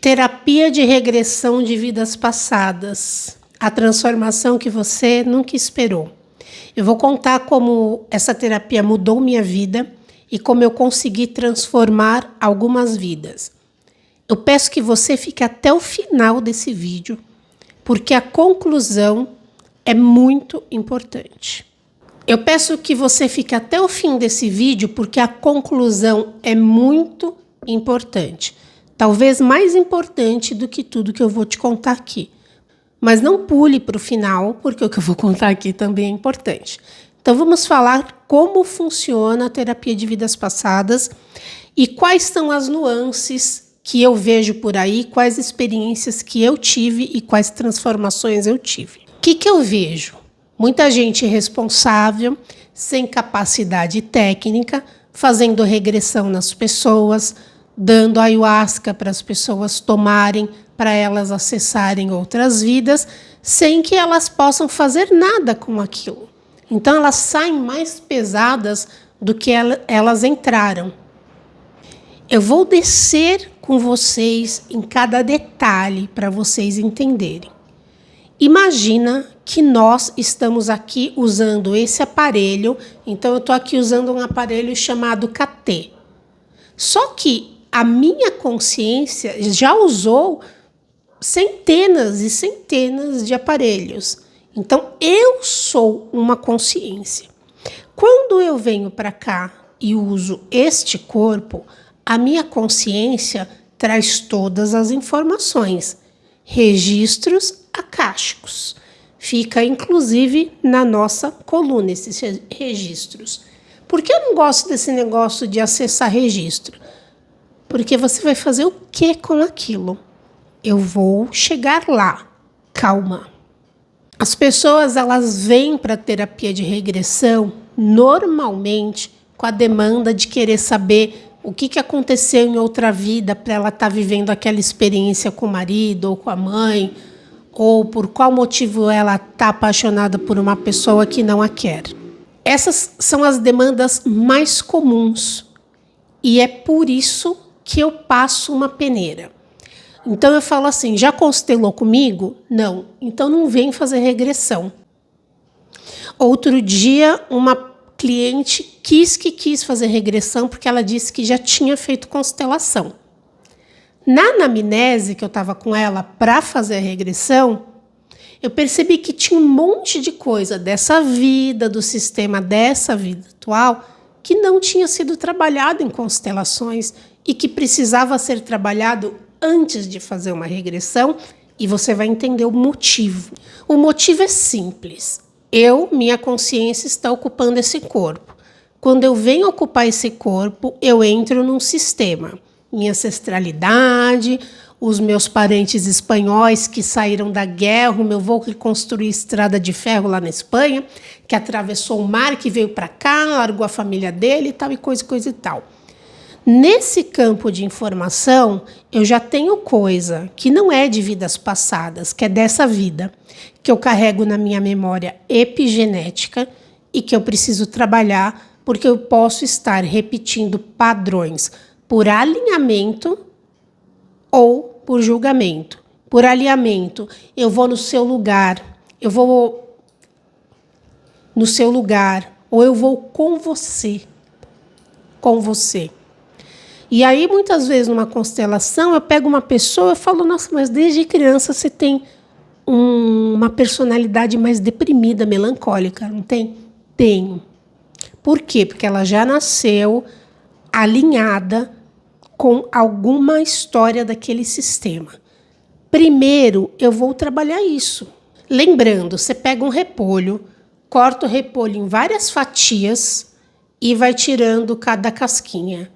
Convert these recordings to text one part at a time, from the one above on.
Terapia de regressão de vidas passadas. A transformação que você nunca esperou. Eu vou contar como essa terapia mudou minha vida e como eu consegui transformar algumas vidas. Eu peço que você fique até o final desse vídeo, porque a conclusão é muito importante. Eu peço que você fique até o fim desse vídeo, porque a conclusão é muito importante. Talvez mais importante do que tudo que eu vou te contar aqui. Mas não pule para o final, porque o que eu vou contar aqui também é importante. Então vamos falar como funciona a terapia de vidas passadas e quais são as nuances que eu vejo por aí, quais experiências que eu tive e quais transformações eu tive. O que eu vejo? Muita gente irresponsável, sem capacidade técnica, fazendo regressão nas pessoas, dando ayahuasca para as pessoas tomarem, para elas acessarem outras vidas, sem que elas possam fazer nada com aquilo. Então elas saem mais pesadas do que elas entraram. Eu vou descer com vocês em cada detalhe para vocês entenderem. Imagina que nós estamos aqui usando esse aparelho, então eu estou aqui usando um aparelho chamado KT. Só que a minha consciência já usou centenas e centenas de aparelhos. Então, eu sou uma consciência. Quando eu venho para cá e uso este corpo, a minha consciência traz todas as informações, registros akáshicos. Fica, inclusive, na nossa coluna, esses registros. Por que eu não gosto desse negócio de acessar registro? Porque você vai fazer o que com aquilo? Eu vou chegar lá. Calma. As pessoas, elas vêm para a terapia de regressão normalmente com a demanda de querer saber o que aconteceu em outra vida para ela estar vivendo aquela experiência com o marido ou com a mãe, ou por qual motivo ela está apaixonada por uma pessoa que não a quer. Essas são as demandas mais comuns e é por isso que eu passo uma peneira. Então eu falo assim, já constelou comigo? Não. Então não vem fazer regressão. Outro dia, uma cliente quis fazer regressão porque ela disse que já tinha feito constelação. Na anamnese que eu estava com ela para fazer a regressão, eu percebi que tinha um monte de coisa dessa vida, do sistema dessa vida atual, que não tinha sido trabalhado em constelações e que precisava ser trabalhado antes de fazer uma regressão, e você vai entender o motivo. O motivo é simples. Minha consciência está ocupando esse corpo. Quando eu venho ocupar esse corpo, eu entro num sistema. Minha ancestralidade, os meus parentes espanhóis que saíram da guerra, o meu avô que construiu estrada de ferro lá na Espanha, que atravessou o mar, que veio para cá, largou a família dele e tal, e coisa e tal. Nesse campo de informação, eu já tenho coisa que não é de vidas passadas, que é dessa vida, que eu carrego na minha memória epigenética e que eu preciso trabalhar, porque eu posso estar repetindo padrões por alinhamento ou por julgamento. Por alinhamento, eu vou no seu lugar, ou eu vou com você. E aí, muitas vezes, numa constelação, eu pego uma pessoa e falo, nossa, mas desde criança você tem uma personalidade mais deprimida, melancólica, não tem? Tenho. Por quê? Porque ela já nasceu alinhada com alguma história daquele sistema. Primeiro, eu vou trabalhar isso. Lembrando, você pega um repolho, corta o repolho em várias fatias e vai tirando cada casquinha.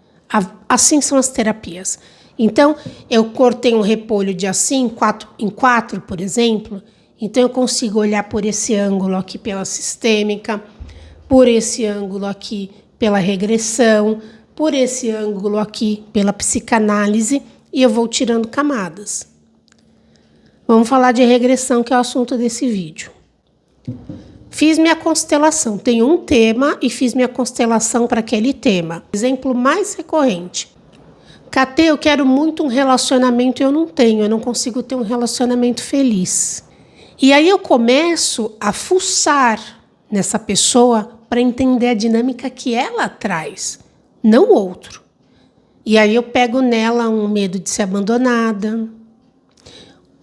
Assim são as terapias. Então, eu cortei um repolho de assim, em quatro, por exemplo. Então, eu consigo olhar por esse ângulo aqui pela sistêmica, por esse ângulo aqui pela regressão, por esse ângulo aqui pela psicanálise, e eu vou tirando camadas. Vamos falar de regressão, que é o assunto desse vídeo. Fiz minha constelação, tenho um tema e fiz minha constelação para aquele tema. Exemplo mais recorrente. Catê, eu quero muito um relacionamento e eu não tenho, eu não consigo ter um relacionamento feliz. E aí eu começo a fuçar nessa pessoa para entender a dinâmica que ela traz, não o outro. E aí eu pego nela um medo de ser abandonada,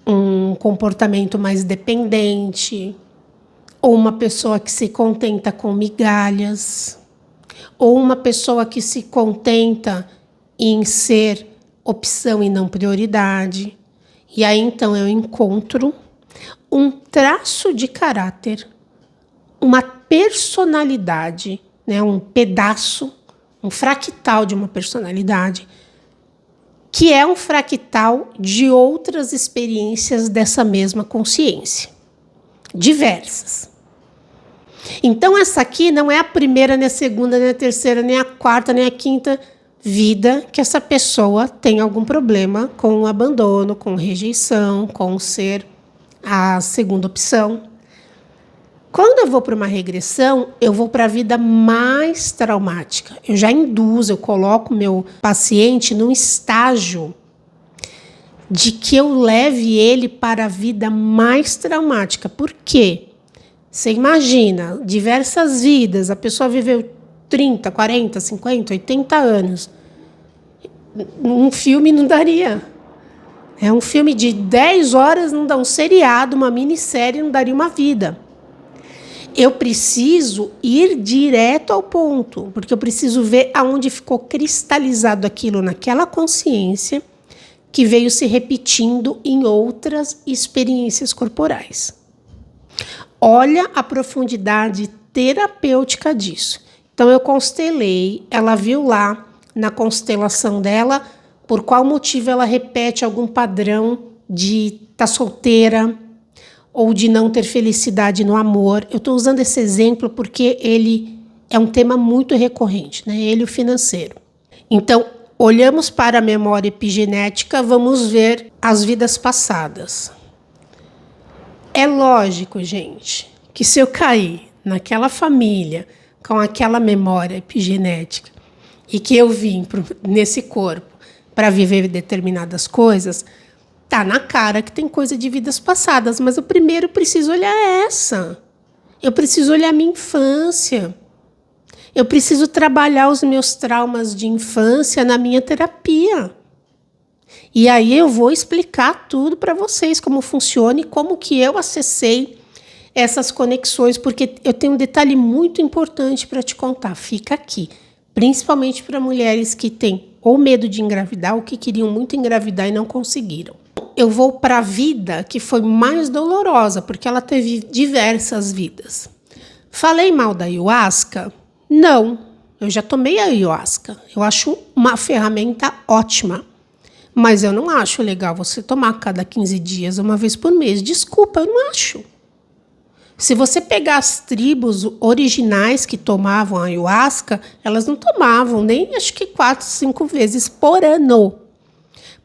um comportamento mais dependente, ou uma pessoa que se contenta com migalhas, ou uma pessoa que se contenta em ser opção e não prioridade. E aí então eu encontro um traço de caráter, uma personalidade, né, um pedaço, um fractal de uma personalidade, que é um fractal de outras experiências dessa mesma consciência, diversas. Então essa aqui não é a primeira, nem a segunda, nem a terceira, nem a quarta, nem a quinta vida que essa pessoa tem algum problema com o abandono, com rejeição, com ser a segunda opção. Quando eu vou para uma regressão, eu vou para a vida mais traumática. Eu já induzo, eu coloco meu paciente num estágio de que eu leve ele para a vida mais traumática. Por quê? Você imagina, diversas vidas, a pessoa viveu 30, 40, 50, 80 anos. Um filme não daria. Um filme de 10 horas não dá um seriado, uma minissérie não daria uma vida. Eu preciso ir direto ao ponto, porque eu preciso ver aonde ficou cristalizado aquilo naquela consciência que veio se repetindo em outras experiências corporais. Olha a profundidade terapêutica disso. Então eu constelei, ela viu lá na constelação dela por qual motivo ela repete algum padrão de estar solteira ou de não ter felicidade no amor. Eu estou usando esse exemplo porque ele é um tema muito recorrente, né? Ele, o financeiro. Então, olhamos para a memória epigenética, vamos ver as vidas passadas. É lógico, gente, que se eu cair naquela família com aquela memória epigenética e que eu vim nesse corpo para viver determinadas coisas, tá na cara que tem coisa de vidas passadas, mas eu primeiro preciso olhar essa. Eu preciso olhar a minha infância. Eu preciso trabalhar os meus traumas de infância na minha terapia. E aí eu vou explicar tudo para vocês, como funciona e como que eu acessei essas conexões, porque eu tenho um detalhe muito importante para te contar. Fica aqui, principalmente para mulheres que têm ou medo de engravidar ou que queriam muito engravidar e não conseguiram. Eu vou para a vida que foi mais dolorosa, porque ela teve diversas vidas. Falei mal da ayahuasca? Não, eu já tomei a ayahuasca. Eu acho uma ferramenta ótima. Mas eu não acho legal você tomar cada 15 dias, uma vez por mês. Desculpa, eu não acho. Se você pegar as tribos originais que tomavam a ayahuasca, elas não tomavam nem acho que 4, 5 vezes por ano.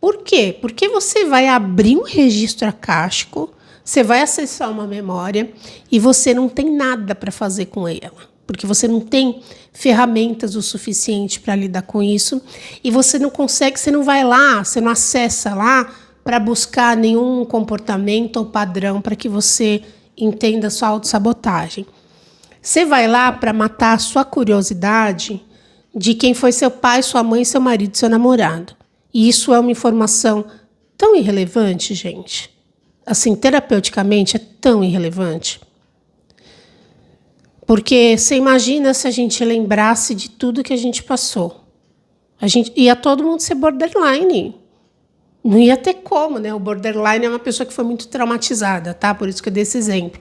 Por quê? Porque você vai abrir um registro acástico, você vai acessar uma memória e você não tem nada para fazer com ela. Porque você não tem ferramentas o suficiente para lidar com isso e você não consegue, você não vai lá, você não acessa lá para buscar nenhum comportamento ou padrão para que você entenda a sua autossabotagem. Você vai lá para matar a sua curiosidade de quem foi seu pai, sua mãe, seu marido, seu namorado. E isso é uma informação tão irrelevante, gente. Assim, terapeuticamente é tão irrelevante. Porque você imagina se a gente lembrasse de tudo que a gente passou. A gente ia todo mundo ser borderline. Não ia ter como, né? O borderline é uma pessoa que foi muito traumatizada, tá? Por isso que eu dei esse exemplo.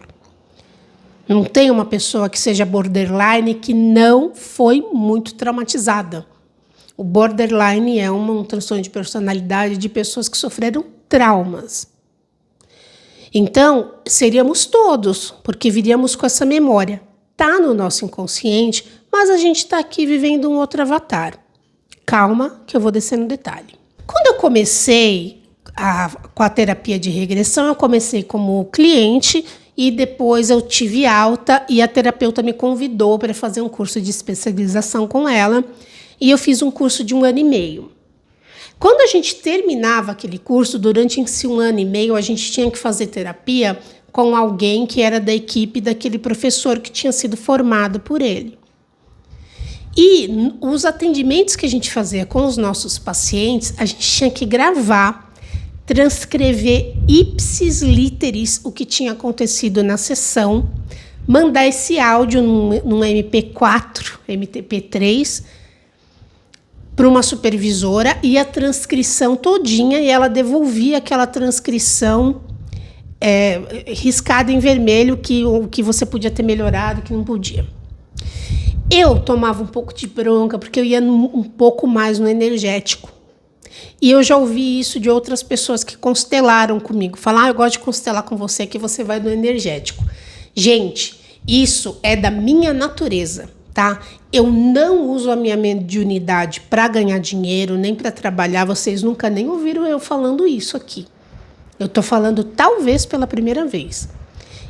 Não tem uma pessoa que seja borderline que não foi muito traumatizada. O borderline é um transtorno de personalidade de pessoas que sofreram traumas. Então, seríamos todos, porque viríamos com essa memória. Está no nosso inconsciente, mas a gente está aqui vivendo um outro avatar. Calma, que eu vou descer no detalhe. Quando eu comecei com a terapia de regressão, eu comecei como cliente e depois eu tive alta e a terapeuta me convidou para fazer um curso de especialização com ela e eu fiz um curso de 1 ano e meio. Quando a gente terminava aquele curso, durante esse 1 ano e meio, a gente tinha que fazer terapia com alguém que era da equipe daquele professor que tinha sido formado por ele. E os atendimentos que a gente fazia com os nossos pacientes, a gente tinha que gravar, transcrever ipsis literis o que tinha acontecido na sessão, mandar esse áudio num MP4, MP3, para uma supervisora e a transcrição todinha, e ela devolvia aquela transcrição riscada em vermelho, o que você podia ter melhorado, que não podia. Eu tomava um pouco de bronca, porque eu ia um pouco mais no energético. E eu já ouvi isso de outras pessoas que constelaram comigo. Falar, eu gosto de constelar com você, que você vai no energético. Gente, isso é da minha natureza, tá? Eu não uso a minha mediunidade para ganhar dinheiro, nem para trabalhar. Vocês nunca nem ouviram eu falando isso aqui. Eu tô falando talvez pela primeira vez.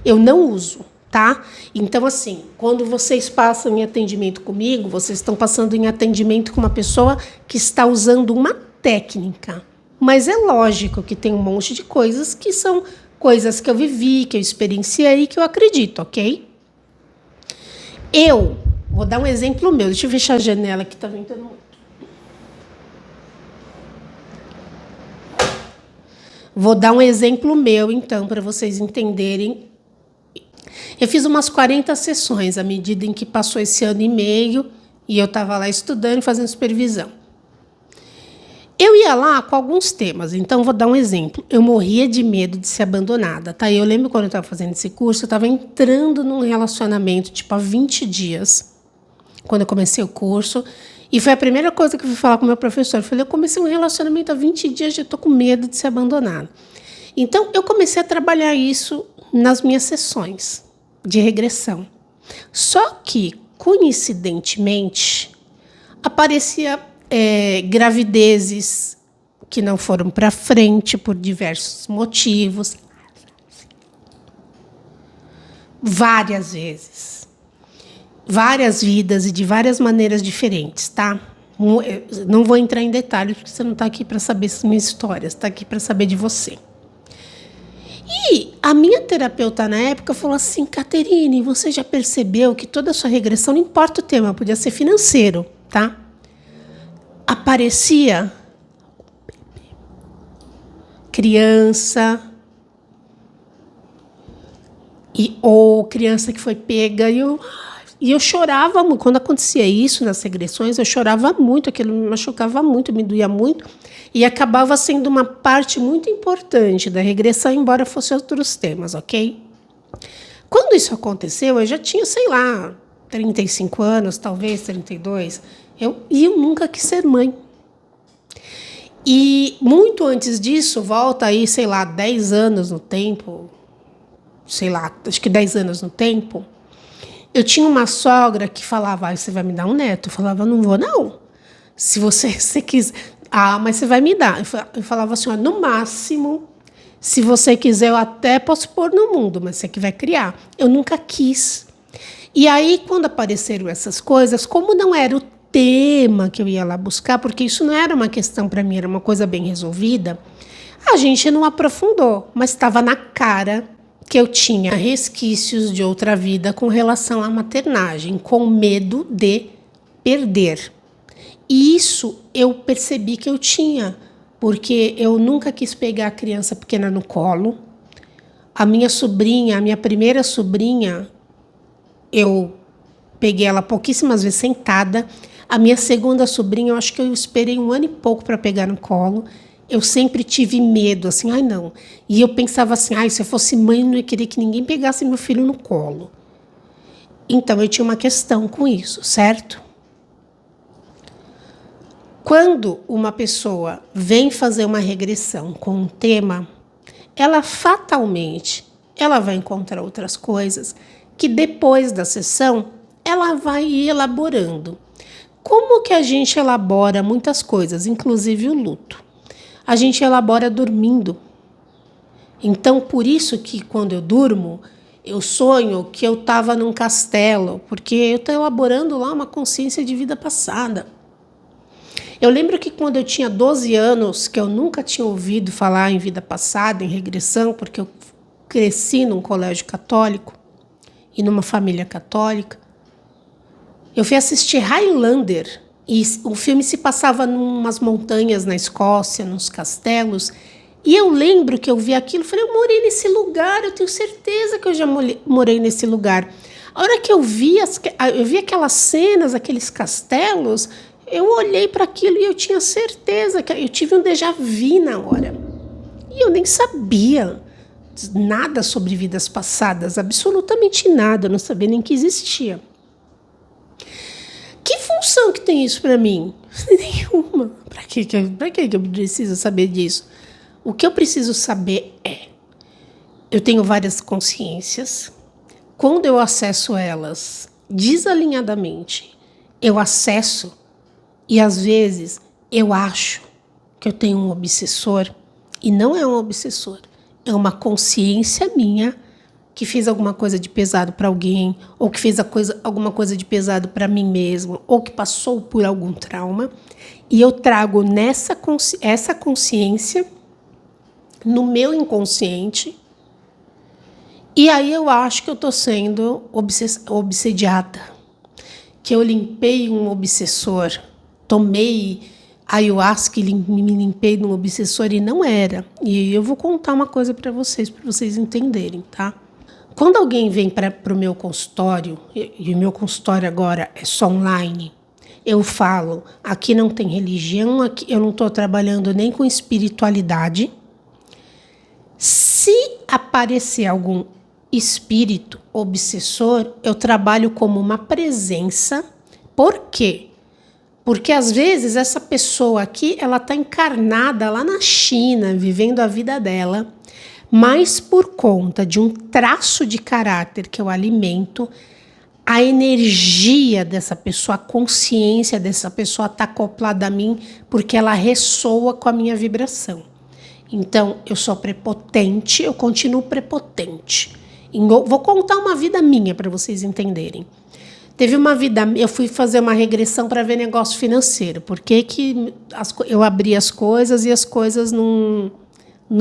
Eu não uso, tá? Então, assim, quando vocês passam em atendimento comigo, vocês estão passando em atendimento com uma pessoa que está usando uma técnica. Mas é lógico que tem um monte de coisas que são coisas que eu vivi, que eu experienciei, que eu acredito, ok? Eu vou dar um exemplo meu. Deixa eu fechar a janela que tá ventando muito. Vou dar um exemplo meu, então, para vocês entenderem. Eu fiz umas 40 sessões à medida em que passou esse 1 ano e meio e eu estava lá estudando e fazendo supervisão. Eu ia lá com alguns temas, então vou dar um exemplo. Eu morria de medo de ser abandonada, tá? Eu lembro quando eu estava fazendo esse curso, eu estava entrando num relacionamento, tipo, há 20 dias, quando eu comecei o curso. E foi a primeira coisa que eu fui falar com o meu professor. Eu falei, eu comecei um relacionamento há 20 dias, já estou com medo de ser abandonada. Então, eu comecei a trabalhar isso nas minhas sessões de regressão. Só que, coincidentemente, aparecia gravidezes que não foram para frente por diversos motivos. Várias vezes. Várias vidas e de várias maneiras diferentes, tá? Não vou entrar em detalhes, porque você não está aqui para saber as minhas histórias, está aqui para saber de você. E a minha terapeuta na época falou assim, Caterine, você já percebeu que toda a sua regressão, não importa o tema, podia ser financeiro, tá? Aparecia criança, ou criança que foi pega, e eu chorava muito. Quando acontecia isso nas regressões, eu chorava muito, aquilo me machucava muito, me doía muito, e acabava sendo uma parte muito importante da regressão, embora fosse outros temas, ok? Quando isso aconteceu, eu já tinha, sei lá, 35 anos, talvez 32, e eu nunca quis ser mãe. E muito antes disso, volta aí, sei lá, 10 anos no tempo, sei lá, acho que 10 anos no tempo, eu tinha uma sogra que falava, você vai me dar um neto? Eu falava, não vou, não. Se você quiser, mas você vai me dar. Eu falava assim, no máximo, se você quiser, eu até posso pôr no mundo, mas você que vai criar. Eu nunca quis. E aí, quando apareceram essas coisas, como não era o tema que eu ia lá buscar, porque isso não era uma questão para mim, era uma coisa bem resolvida, a gente não aprofundou, mas estava na cara que eu tinha resquícios de outra vida com relação à maternagem, com medo de perder. E isso eu percebi que eu tinha, porque eu nunca quis pegar a criança pequena no colo. A minha sobrinha, a minha primeira sobrinha, eu peguei ela pouquíssimas vezes sentada. A minha segunda sobrinha, eu acho que eu esperei 1 ano e pouco para pegar no colo. Eu sempre tive medo, assim, não. E eu pensava assim, se eu fosse mãe, eu não ia querer que ninguém pegasse meu filho no colo. Então, eu tinha uma questão com isso, certo? Quando uma pessoa vem fazer uma regressão com um tema, ela fatalmente, ela vai encontrar outras coisas que depois da sessão, ela vai ir elaborando. Como que a gente elabora muitas coisas, inclusive o luto? A gente elabora dormindo. Então, por isso que quando eu durmo, eu sonho que eu estava num castelo, porque eu estou elaborando lá uma consciência de vida passada. Eu lembro que quando eu tinha 12 anos, que eu nunca tinha ouvido falar em vida passada, em regressão, porque eu cresci num colégio católico e numa família católica, eu fui assistir Highlander. E o filme se passava em umas montanhas na Escócia, nos castelos. E eu lembro que eu vi aquilo e falei, eu morei nesse lugar, eu tenho certeza que eu já morei nesse lugar. A hora que eu vi aquelas cenas, aqueles castelos, eu olhei para aquilo e eu tinha certeza que eu tive um déjà vu na hora. E eu nem sabia nada sobre vidas passadas, absolutamente nada, eu não sabia nem que existia. Que função que tem isso para mim? Nenhuma. Para que eu preciso saber disso? O que eu preciso saber é, eu tenho várias consciências. Quando eu acesso elas desalinhadamente, eu acesso e às vezes eu acho que eu tenho um obsessor e não é um obsessor, é uma consciência minha que fez alguma coisa de pesado para alguém, ou que fez alguma coisa de pesado para mim mesmo, ou que passou por algum trauma, e eu trago essa consciência no meu inconsciente, e aí eu acho que eu estou sendo obsediada, que eu limpei um obsessor, tomei ayahuasca e me limpei de um obsessor e não era. E eu vou contar uma coisa para vocês entenderem, tá? Quando alguém vem para o meu consultório, e o meu consultório agora é só online, eu falo, aqui não tem religião, aqui eu não estou trabalhando nem com espiritualidade. Se aparecer algum espírito obsessor, eu trabalho como uma presença. Por quê? Porque às vezes essa pessoa aqui, ela está encarnada lá na China, vivendo a vida dela, mas por conta de um traço de caráter que eu alimento, a energia dessa pessoa, a consciência dessa pessoa está acoplada a mim porque ela ressoa com a minha vibração. Então, eu sou prepotente, eu continuo prepotente. Vou contar uma vida minha para vocês entenderem. Teve uma vida, eu fui fazer uma regressão para ver negócio financeiro. Por que eu abria as coisas e as coisas não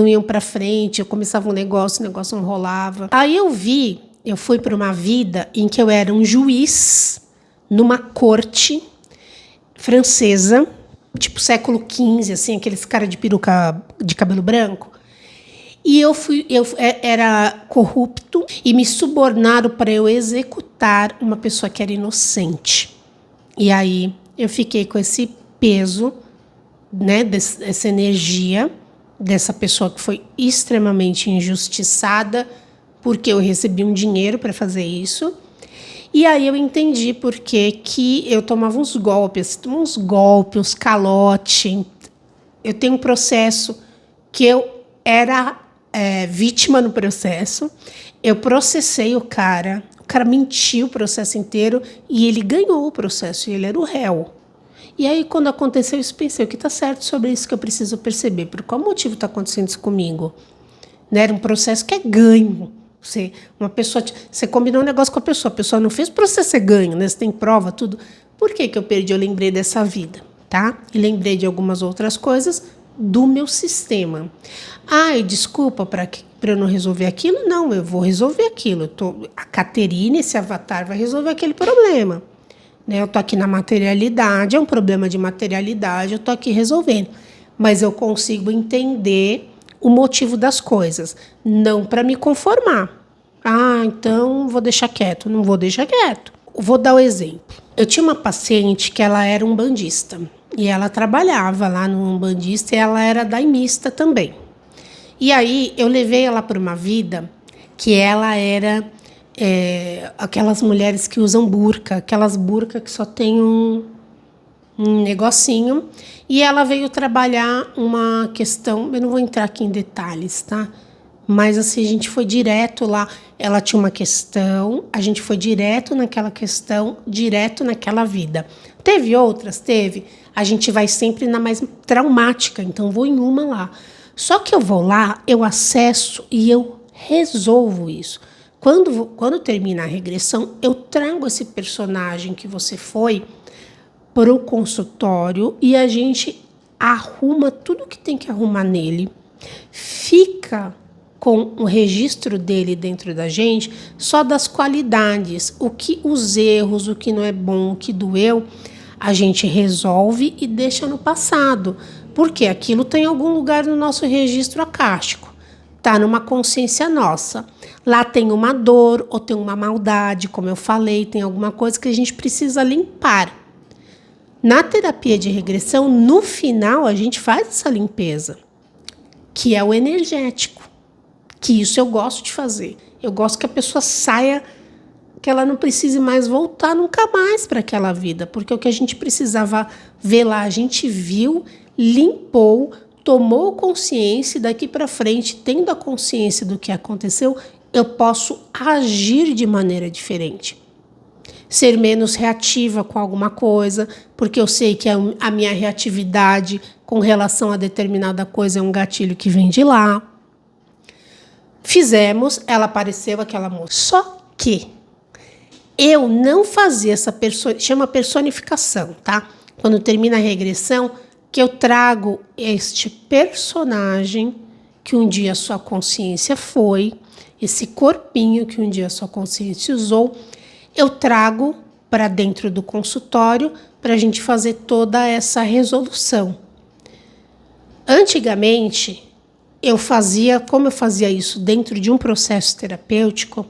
iam para frente, eu começava um negócio, o negócio não rolava. Aí eu fui para uma vida em que eu era um juiz numa corte francesa, tipo século XV, assim, aqueles caras de peruca de cabelo branco. E eu era corrupto e me subornaram para eu executar uma pessoa que era inocente. E aí eu fiquei com esse peso, né, dessa energia, dessa pessoa que foi extremamente injustiçada, porque eu recebi um dinheiro para fazer isso. E aí eu entendi por que eu tomava uns golpes, uns calote. Eu tenho um processo que eu era vítima no processo. Eu processei o cara mentiu o processo inteiro e ele ganhou o processo, e ele era o réu. E aí, quando aconteceu isso, pensei, o que está certo sobre isso que eu preciso perceber? Por qual motivo está acontecendo isso comigo? Né? Era um processo que é ganho. Você combinou um negócio com a pessoa não fez para você ser ganho, né? Você tem prova, tudo. Por que eu perdi? Eu lembrei dessa vida, tá? E lembrei de algumas outras coisas do meu sistema. Ai, desculpa para eu não resolver aquilo? Não, eu vou resolver aquilo. A Caterine, esse avatar, vai resolver aquele problema. Eu estou aqui na materialidade, é um problema de materialidade, eu estou aqui resolvendo. Mas eu consigo entender o motivo das coisas, não para me conformar. Ah, então vou deixar quieto. Não vou deixar quieto. Vou dar o exemplo. Eu tinha uma paciente que ela era umbandista, e ela trabalhava lá no umbandista e ela era daimista também. E aí eu levei ela para uma vida que ela era... aquelas mulheres que usam burca, aquelas burca que só tem um negocinho, e ela veio trabalhar uma questão, eu não vou entrar aqui em detalhes, tá? Mas assim, a gente foi direto lá, ela tinha uma questão, a gente foi direto naquela questão, direto naquela vida. Teve outras? Teve. A gente vai sempre na mais traumática, então vou em uma lá. Só que eu vou lá, eu acesso e eu resolvo isso. Quando termina a regressão, eu trago esse personagem que você foi para o consultório e a gente arruma tudo que tem que arrumar nele, fica com o registro dele dentro da gente, só das qualidades, os erros, o que não é bom, o que doeu, a gente resolve e deixa no passado, porque aquilo tem algum lugar no nosso registro acástico, tá numa consciência nossa. Lá tem uma dor ou tem uma maldade, como eu falei, tem alguma coisa que a gente precisa limpar. Na terapia de regressão, no final, a gente faz essa limpeza, que é o energético, que isso eu gosto de fazer. Eu gosto que a pessoa saia, que ela não precise mais voltar nunca mais para aquela vida, porque o que a gente precisava ver lá, a gente viu, limpou, tomou consciência e daqui para frente, tendo a consciência do que aconteceu, eu posso agir de maneira diferente. Ser menos reativa com alguma coisa, porque eu sei que a minha reatividade com relação a determinada coisa é um gatilho que vem de lá. Fizemos, ela apareceu, aquela moça. Só que eu não fazia essa chama personificação, tá? Quando termina a regressão, que eu trago este personagem que um dia a sua consciência foi, esse corpinho que um dia a sua consciência usou, eu trago para dentro do consultório para a gente fazer toda essa resolução. Antigamente, como eu fazia isso dentro de um processo terapêutico,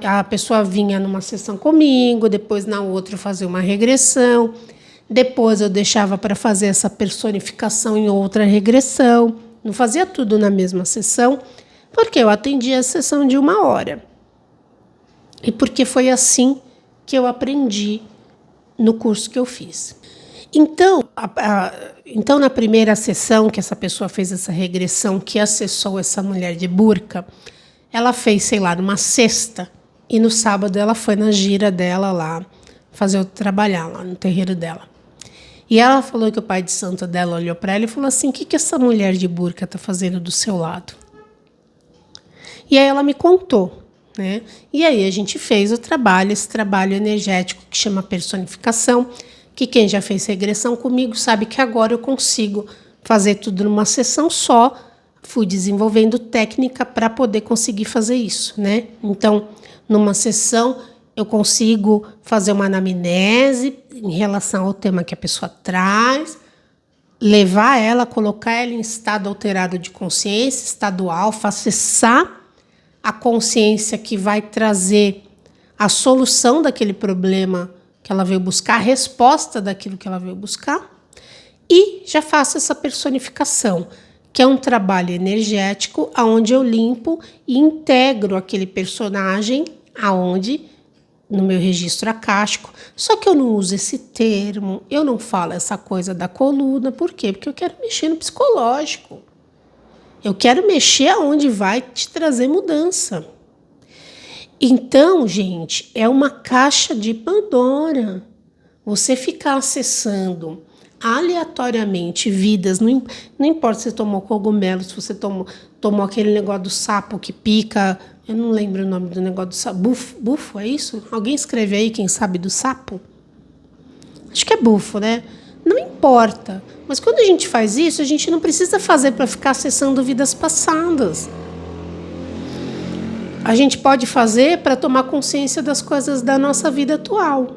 a pessoa vinha numa sessão comigo, depois na outra eu fazia uma regressão, depois eu deixava para fazer essa personificação em outra regressão, não fazia tudo na mesma sessão, porque eu atendia a sessão de 1 hora. E porque foi assim que eu aprendi no curso que eu fiz. Então, na primeira sessão que essa pessoa fez essa regressão, que acessou essa mulher de burca, ela fez, sei lá, numa sexta, e no sábado ela foi na gira dela lá, trabalhar lá no terreiro dela. E ela falou que o pai de santo dela olhou para ela e falou assim, o que essa mulher de burca está fazendo do seu lado? E aí ela me contou. Né? E aí a gente fez esse trabalho energético que chama personificação, que quem já fez regressão comigo sabe que agora eu consigo fazer tudo numa sessão só, fui desenvolvendo técnica para poder conseguir fazer isso, né? Então, numa sessão eu consigo fazer uma anamnese em relação ao tema que a pessoa traz, levar ela, colocar ela em estado alterado de consciência, estado alfa, acessar a consciência que vai trazer a solução daquele problema que ela veio buscar, a resposta daquilo que ela veio buscar, e já faço essa personificação, que é um trabalho energético, onde eu limpo e integro aquele personagem no meu registro acástico. Só que eu não uso esse termo, eu não falo essa coisa da coluna. Por quê? Porque eu quero mexer no psicológico. Eu quero mexer aonde vai te trazer mudança. Então, gente, é uma caixa de Pandora. Você ficar acessando aleatoriamente vidas, não importa se você tomou cogumelo, se você tomou aquele negócio do sapo que pica, eu não lembro o nome do negócio do sapo, bufo, é isso? Alguém escreve aí, quem sabe, do sapo? Acho que é bufo, né? Não importa, mas quando a gente faz isso, a gente não precisa fazer para ficar acessando vidas passadas. A gente pode fazer para tomar consciência das coisas da nossa vida atual.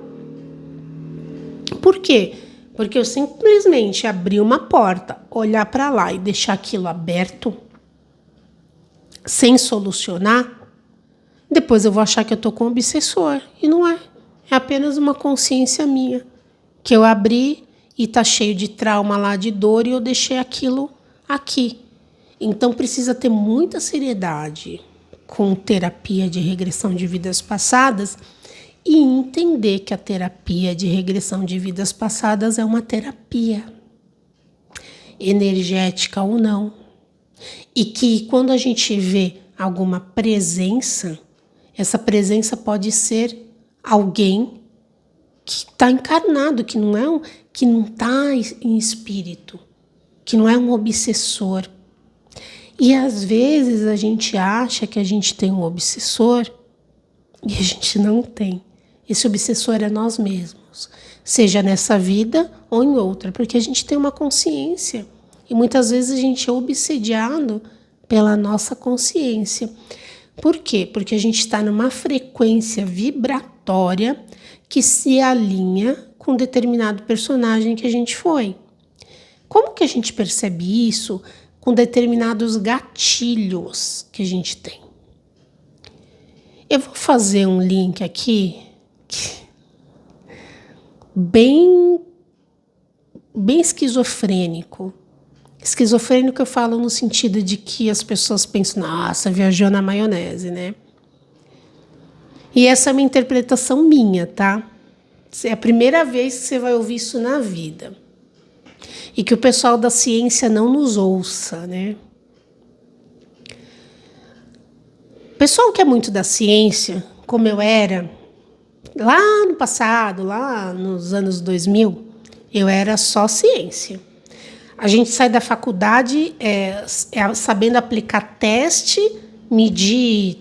Por quê? Porque eu simplesmente abrir uma porta, olhar para lá e deixar aquilo aberto, sem solucionar, depois eu vou achar que eu estou com um obsessor. E não é. É apenas uma consciência minha, que eu abri e está cheio de trauma lá, de dor, e eu deixei aquilo aqui. Então precisa ter muita seriedade com terapia de regressão de vidas passadas e entender que a terapia de regressão de vidas passadas é uma terapia, energética ou não. E que quando a gente vê alguma presença, essa presença pode ser alguém que está encarnado, que não está em espírito, que não é um obsessor. E às vezes a gente acha que a gente tem um obsessor e a gente não tem. Esse obsessor é nós mesmos. seja nessa vida ou em outra, porque a gente tem uma consciência e muitas vezes a gente é obsediado pela nossa consciência. Por quê? Porque a gente está numa frequência vibratória que se alinha com determinado personagem que a gente foi. Como que a gente percebe isso? Com determinados gatilhos que a gente tem. Eu vou fazer um link aqui bem esquizofrênico. Esquizofrênico eu falo no sentido de que as pessoas pensam, nossa, viajou na maionese, né? E essa é uma interpretação minha, tá? É a primeira vez que você vai ouvir isso na vida. E que o pessoal da ciência não nos ouça, né? O pessoal que é muito da ciência, como eu era, lá no passado, lá nos anos 2000, eu era só ciência. A gente sai da faculdade sabendo aplicar teste, medir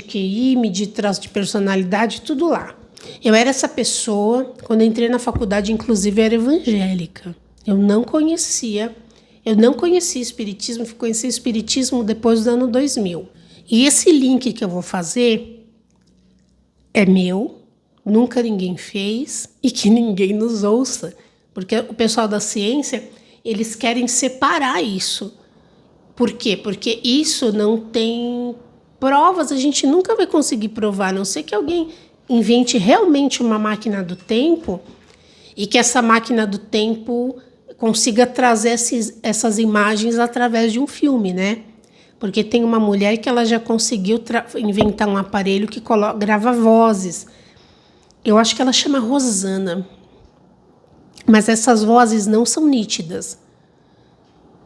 QI, medir traço de personalidade, tudo lá. Eu era essa pessoa, quando eu entrei na faculdade, inclusive, eu era evangélica. Eu não conhecia espiritismo, fui conhecer espiritismo depois do ano 2000. E esse link que eu vou fazer é meu, nunca ninguém fez e que ninguém nos ouça. Porque o pessoal da ciência, eles querem separar isso. Por quê? Porque isso não tem provas, a gente nunca vai conseguir provar, a não ser que alguém invente realmente uma máquina do tempo e que essa máquina do tempo consiga trazer essas imagens através de um filme, né? Porque tem uma mulher que ela já conseguiu inventar um aparelho que grava vozes. Eu acho que ela chama Rosana. Mas essas vozes não são nítidas.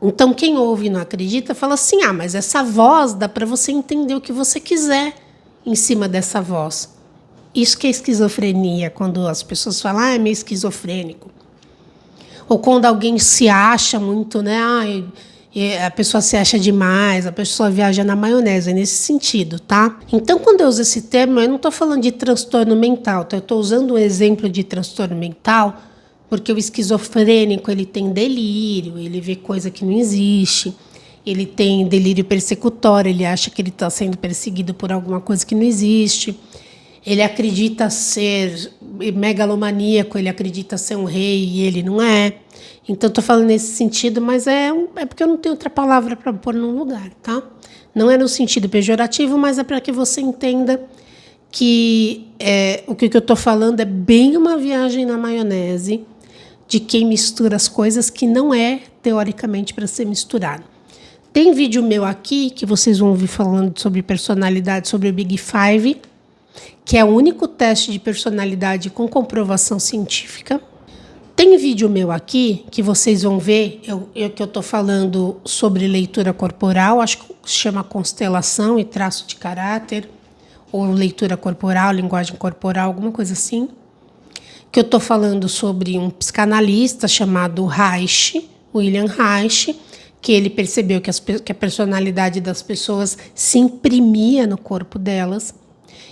Então, quem ouve e não acredita, fala assim, mas essa voz dá para você entender o que você quiser em cima dessa voz. Isso que é esquizofrenia, quando as pessoas falam, é meio esquizofrênico. Ou quando alguém se acha muito, né? A pessoa se acha demais, a pessoa viaja na maionese, é nesse sentido, tá? Então, quando eu uso esse termo, eu não estou falando de transtorno mental, tá? Eu estou usando um exemplo de transtorno mental, porque o esquizofrênico, ele tem delírio, ele vê coisa que não existe, ele tem delírio persecutório, ele acha que ele está sendo perseguido por alguma coisa que não existe, ele acredita ser megalomaníaco, ele acredita ser um rei e ele não é. Então, estou falando nesse sentido, mas é porque eu não tenho outra palavra para pôr no lugar, tá? Não é no sentido pejorativo, mas é para que você entenda que o que eu estou falando é bem uma viagem na maionese de quem mistura as coisas que não é, teoricamente, para ser misturado. Tem vídeo meu aqui que vocês vão ouvir falando sobre personalidade, sobre o Big Five, que é o único teste de personalidade com comprovação científica. Tem vídeo meu aqui que vocês vão ver, que eu estou falando sobre leitura corporal, acho que se chama constelação e traço de caráter, ou leitura corporal, linguagem corporal, alguma coisa assim. Que eu estou falando sobre um psicanalista chamado Reich, William Reich, que ele percebeu que a personalidade das pessoas se imprimia no corpo delas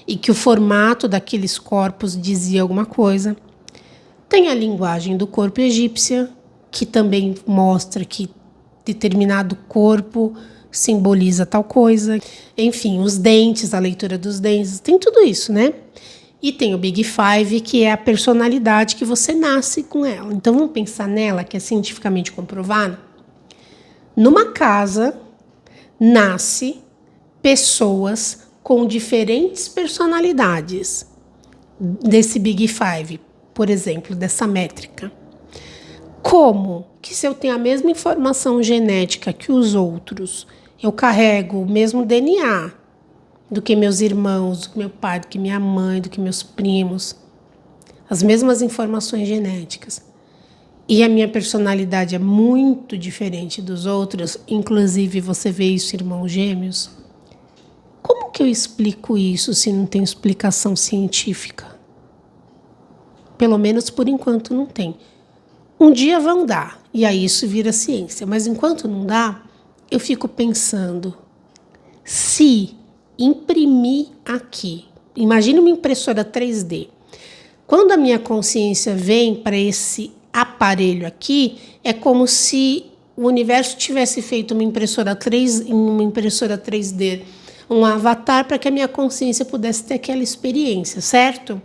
e que o formato daqueles corpos dizia alguma coisa. Tem a linguagem do corpo egípcia, que também mostra que determinado corpo simboliza tal coisa. Enfim, os dentes, a leitura dos dentes, tem tudo isso, né? E tem o Big Five, que é a personalidade que você nasce com ela. Então, vamos pensar nela, que é cientificamente comprovado. Numa casa, nasce pessoas com diferentes personalidades desse Big Five, por exemplo, dessa métrica. Como que se eu tenho a mesma informação genética que os outros, eu carrego o mesmo DNA do que meus irmãos, do que meu pai, do que minha mãe, do que meus primos, as mesmas informações genéticas, e a minha personalidade é muito diferente dos outros, inclusive você vê isso, irmãos gêmeos, como que eu explico isso se não tem explicação científica? Pelo menos por enquanto não tem. Um dia vão dar, e aí isso vira ciência, mas enquanto não dá, eu fico pensando, se imprimir aqui, imagine uma impressora 3D, Quando a minha consciência vem para esse aparelho aqui, é como se o universo tivesse feito uma impressora 3D, um avatar para que a minha consciência pudesse ter aquela experiência, certo?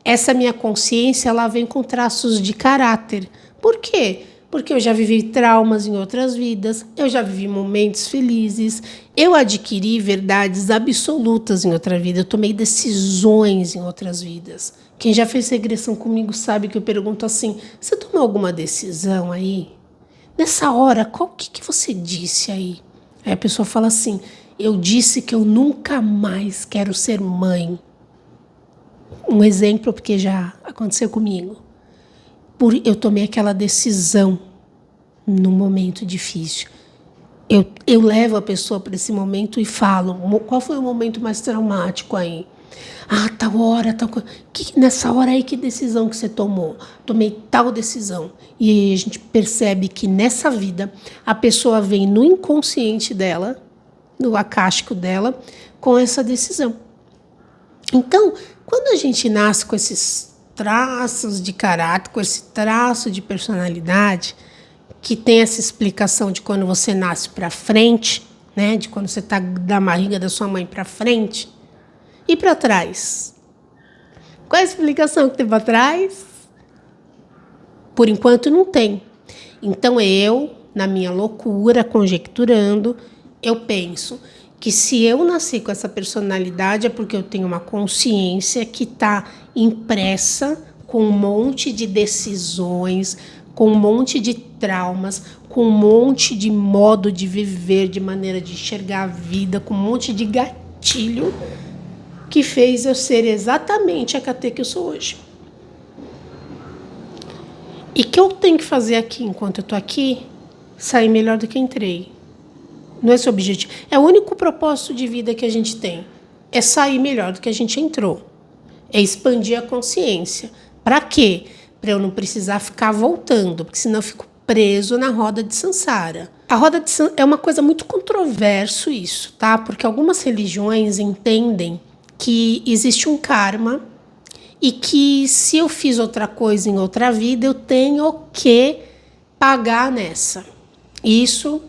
Essa minha consciência, ela vem com traços de caráter. Por quê? Porque eu já vivi traumas em outras vidas, eu já vivi momentos felizes, eu adquiri verdades absolutas em outra vida, eu tomei decisões em outras vidas. Quem já fez regressão comigo sabe que eu pergunto assim, você tomou alguma decisão aí? Nessa hora, qual que você disse aí? Aí a pessoa fala assim, eu disse que eu nunca mais quero ser mãe. Um exemplo, porque já aconteceu comigo. Eu tomei aquela decisão num momento difícil. Eu levo a pessoa para esse momento e falo, qual foi o momento mais traumático aí? Ah, tal hora, tal coisa. Nessa hora aí, que decisão que você tomou? Tomei tal decisão. E aí a gente percebe que nessa vida a pessoa vem no inconsciente dela, no acástico dela, com essa decisão. Então, quando a gente nasce com esses traços de caráter, com esse traço de personalidade, que tem essa explicação de quando você nasce para frente, né, de quando você está da barriga da sua mãe para frente, e para trás? Qual é a explicação que tem para trás? Por enquanto não tem. Então eu, na minha loucura, conjecturando, eu penso que se eu nasci com essa personalidade é porque eu tenho uma consciência que está impressa com um monte de decisões, com um monte de traumas, com um monte de modo de viver, de maneira de enxergar a vida, com um monte de gatilho que fez eu ser exatamente a Katê que eu sou hoje. E o que eu tenho que fazer aqui, enquanto eu estou aqui, sair melhor do que entrei. Não é esse o objetivo. É o único propósito de vida que a gente tem. É sair melhor do que a gente entrou. É expandir a consciência. Para quê? Para eu não precisar ficar voltando, porque senão eu fico preso na roda de Sansara. A roda de Sansara é uma coisa muito controverso isso, tá? Porque algumas religiões entendem que existe um karma e que se eu fiz outra coisa em outra vida, eu tenho que pagar nessa. Isso,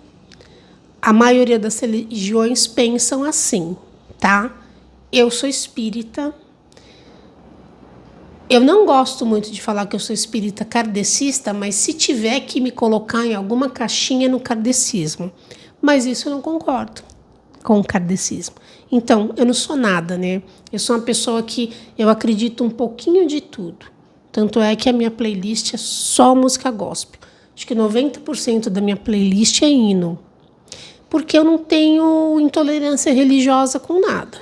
a maioria das religiões pensam assim, tá? Eu sou espírita. Eu não gosto muito de falar que eu sou espírita kardecista, mas se tiver que me colocar em alguma caixinha no kardecismo. Mas isso eu não concordo com o kardecismo. Então, eu não sou nada, né? Eu sou uma pessoa que eu acredito um pouquinho de tudo. Tanto é que a minha playlist é só música gospel. Acho que 90% da minha playlist é hino. Porque eu não tenho intolerância religiosa com nada.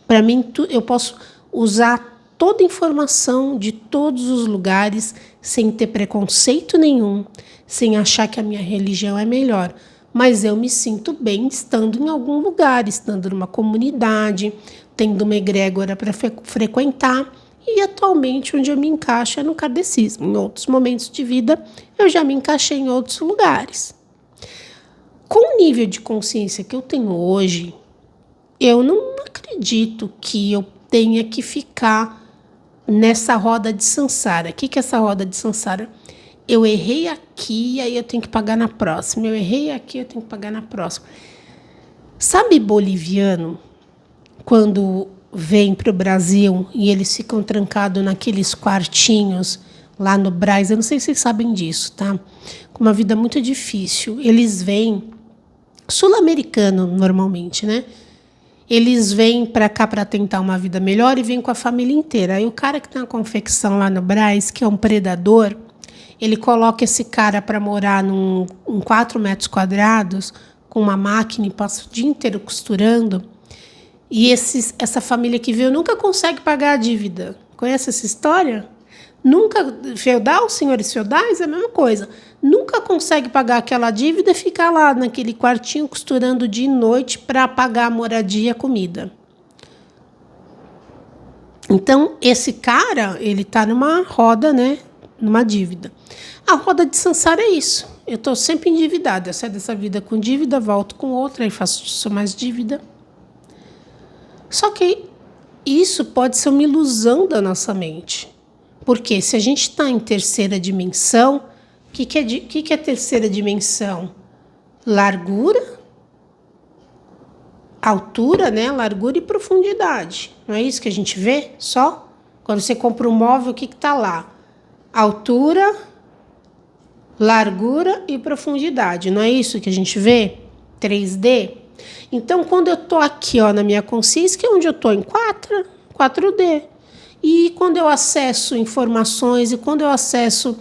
Para mim, eu posso usar toda informação de todos os lugares sem ter preconceito nenhum, sem achar que a minha religião é melhor. Mas eu me sinto bem estando em algum lugar, estando numa comunidade, tendo uma egrégora para frequentar. E atualmente onde eu me encaixo é no kardecismo. Em outros momentos de vida eu já me encaixei em outros lugares. Com o nível de consciência que eu tenho hoje, eu não acredito que eu tenha que ficar nessa roda de Sansara. O que é essa roda de Sansara? Eu errei aqui, aí eu tenho que pagar na próxima. Eu errei aqui, eu tenho que pagar na próxima. Sabe boliviano, quando vem para o Brasil e eles ficam trancados naqueles quartinhos lá no Brás? Eu não sei se vocês sabem disso, tá? Com uma vida muito difícil. Eles vêm, sul-americano normalmente, né? Eles vêm para cá para tentar uma vida melhor e vêm com a família inteira. Aí o cara que tem a confecção lá no Brás, que é um predador, ele coloca esse cara para morar em 4 metros quadrados, com uma máquina e passa o dia inteiro costurando. E essa família que veio nunca consegue pagar a dívida. Conhece essa história? Nunca, feudal, senhores feudais, é a mesma coisa. Nunca consegue pagar aquela dívida e ficar lá naquele quartinho costurando dia e noite para pagar a moradia e a comida. Então, esse cara, ele está numa roda, né? Numa dívida. A roda de Sansara é isso. Eu estou sempre endividada. Eu saio dessa vida com dívida, volto com outra, aí faço mais dívida. Só que isso pode ser uma ilusão da nossa mente. Porque se a gente está em terceira dimensão, o que é terceira dimensão? Largura, altura, né? Largura e profundidade. Não é isso que a gente vê só? Quando você compra um móvel, o que está lá? Altura, largura e profundidade. Não é isso que a gente vê? 3D? Então, quando eu estou aqui, ó, na minha consciência, que é onde eu estou em 4D. E quando eu acesso informações e quando eu acesso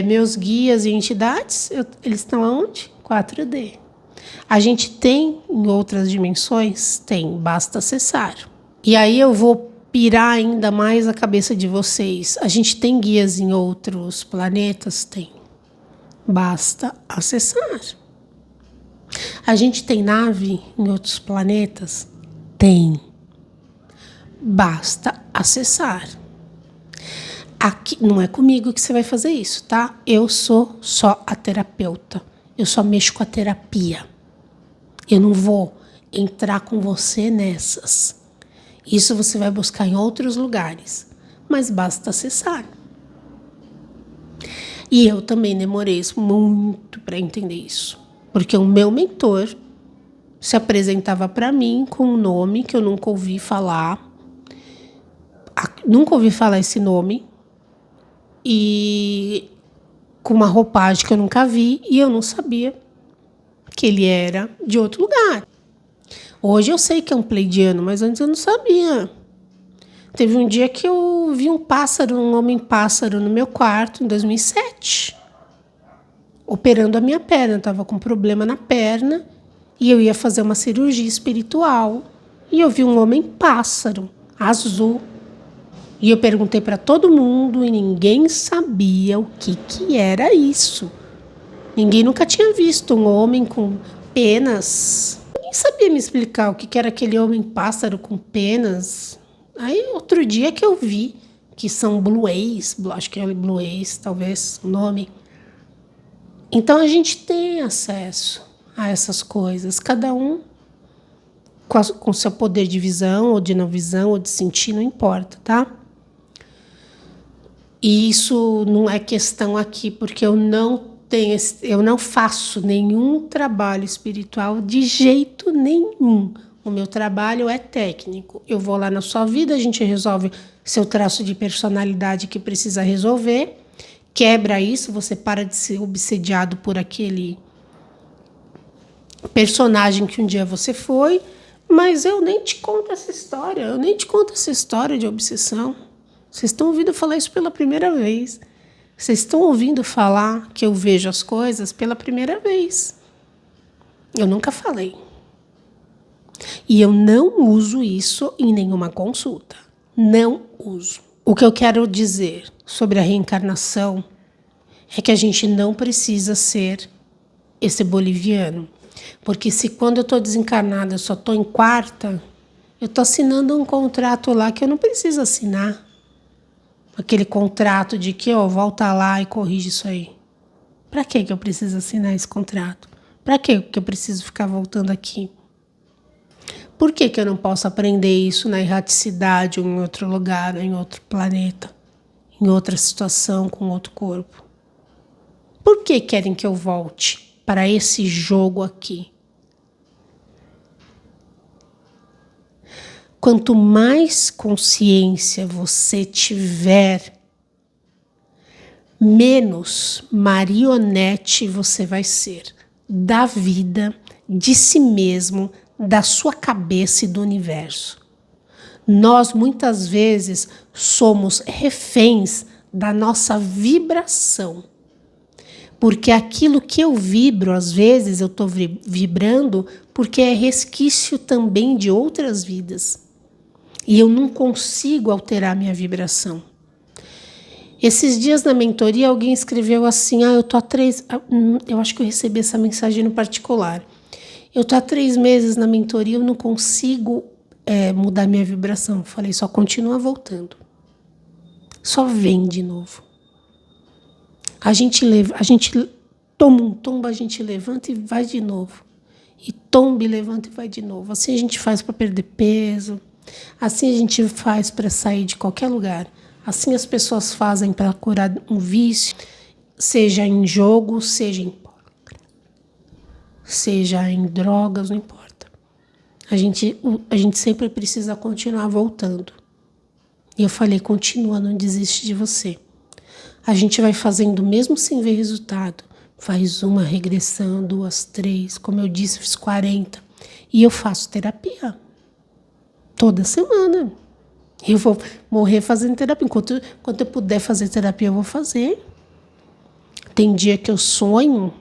meus guias e entidades, eles estão aonde? 4D. A gente tem em outras dimensões? Tem, basta acessar. E aí eu vou pirar ainda mais a cabeça de vocês. A gente tem guias em outros planetas? Tem. Basta acessar. A gente tem nave em outros planetas? Tem. Basta acessar. Aqui não é comigo que você vai fazer isso, tá? Eu sou só a terapeuta. Eu só mexo com a terapia. Eu não vou entrar com você nessas. Isso você vai buscar em outros lugares. Mas basta acessar. E eu também demorei muito para entender isso. Porque o meu mentor se apresentava para mim com um nome que eu nunca ouvi falar. Nunca ouvi falar esse nome. E com uma roupagem que eu nunca vi. E eu não sabia que ele era de outro lugar. Hoje eu sei que é um pleidiano, mas antes eu não sabia. Teve um dia que eu vi um homem-pássaro no meu quarto, em 2007. Operando a minha perna. Eu estava com problema na perna e eu ia fazer uma cirurgia espiritual. E eu vi um homem-pássaro, azul. E eu perguntei para todo mundo e ninguém sabia o que era isso. Ninguém nunca tinha visto um homem com penas. Ninguém sabia me explicar o que era aquele homem-pássaro com penas. Aí, outro dia que eu vi que são bluês, acho que é bluês, talvez o nome. Então, a gente tem acesso a essas coisas, cada um com seu poder de visão, ou de não visão, ou de sentir, não importa, tá? E isso não é questão aqui, porque eu não faço nenhum trabalho espiritual de jeito nenhum. O meu trabalho é técnico. Eu vou lá na sua vida, a gente resolve seu traço de personalidade que precisa resolver, quebra isso, você para de ser obsediado por aquele personagem que um dia você foi, mas eu nem te conto essa história de obsessão. Vocês estão ouvindo falar isso pela primeira vez. Vocês estão ouvindo falar que eu vejo as coisas pela primeira vez. Eu nunca falei. E eu não uso isso em nenhuma consulta. Não uso. O que eu quero dizer sobre a reencarnação é que a gente não precisa ser esse boliviano. Porque se quando eu estou desencarnada eu só estou em quarta, eu estou assinando um contrato lá que eu não preciso assinar. Aquele contrato de que, volta lá e corrige isso aí. Para que eu preciso assinar esse contrato? Para que eu preciso ficar voltando aqui? Por que eu não posso aprender isso na erraticidade ou em outro lugar, em outro planeta, em outra situação, com outro corpo? Por que querem que eu volte para esse jogo aqui? Quanto mais consciência você tiver, menos marionete você vai ser da vida, de si mesmo, da sua cabeça e do universo. Nós, muitas vezes, somos reféns da nossa vibração. Porque aquilo que eu vibro, às vezes eu estou vibrando porque é resquício também de outras vidas. E eu não consigo alterar minha vibração. Esses dias na mentoria alguém escreveu assim, eu tô há 3... Eu acho que eu recebi essa mensagem no particular. Eu tô há 3 meses na mentoria, eu não consigo mudar minha vibração. Eu falei, só continua voltando. Só vem de novo. A gente toma um tombo, a gente levanta e vai de novo. E tomba e levanta e vai de novo. Assim a gente faz para perder peso. Assim a gente faz para sair de qualquer lugar. Assim as pessoas fazem para curar um vício, seja em jogo, seja em drogas, não importa. A gente sempre precisa continuar voltando. E eu falei, continua, não desiste de você. A gente vai fazendo mesmo sem ver resultado. Faz uma regressão, 2, 3, como eu disse, fiz 40. E eu faço terapia toda semana. Eu vou morrer fazendo terapia. Enquanto eu puder fazer terapia, eu vou fazer. Tem dia que eu sonho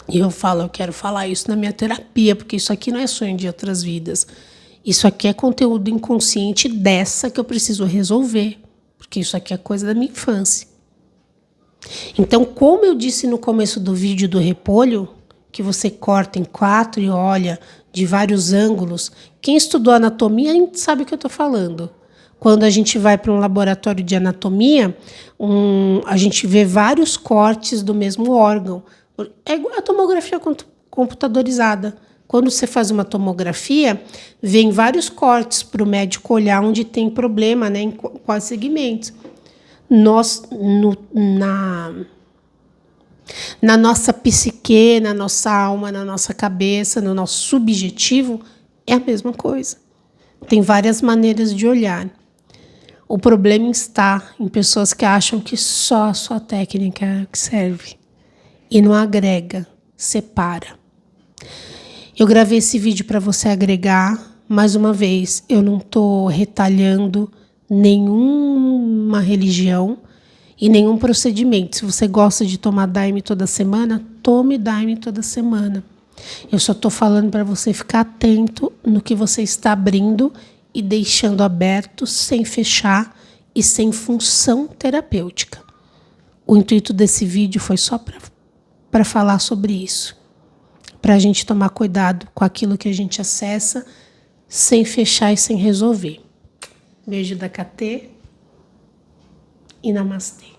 e eu falo, eu quero falar isso na minha terapia, porque isso aqui não é sonho de outras vidas. Isso aqui é conteúdo inconsciente dessa que eu preciso resolver, porque isso aqui é coisa da minha infância. Então, como eu disse no começo do vídeo do repolho, que você corta em 4 e olha de vários ângulos, quem estudou anatomia sabe o que eu estou falando. Quando a gente vai para um laboratório de anatomia, a gente vê vários cortes do mesmo órgão. É igual a tomografia computadorizada. Quando você faz uma tomografia, vem vários cortes para o médico olhar onde tem problema, né, em quais segmentos. Na nossa psique, na nossa alma, na nossa cabeça, no nosso subjetivo, é a mesma coisa. Tem várias maneiras de olhar. O problema está em pessoas que acham que só a sua técnica é o que serve. E não agrega, separa. Eu gravei esse vídeo para você agregar. Mais uma vez, eu não estou retalhando nenhuma religião e nenhum procedimento. Se você gosta de tomar Daime toda semana, tome Daime toda semana. Eu só estou falando para você ficar atento no que você está abrindo e deixando aberto, sem fechar e sem função terapêutica. O intuito desse vídeo foi só para falar sobre isso. Para a gente tomar cuidado com aquilo que a gente acessa, sem fechar e sem resolver. Beijo da Katê e namastê.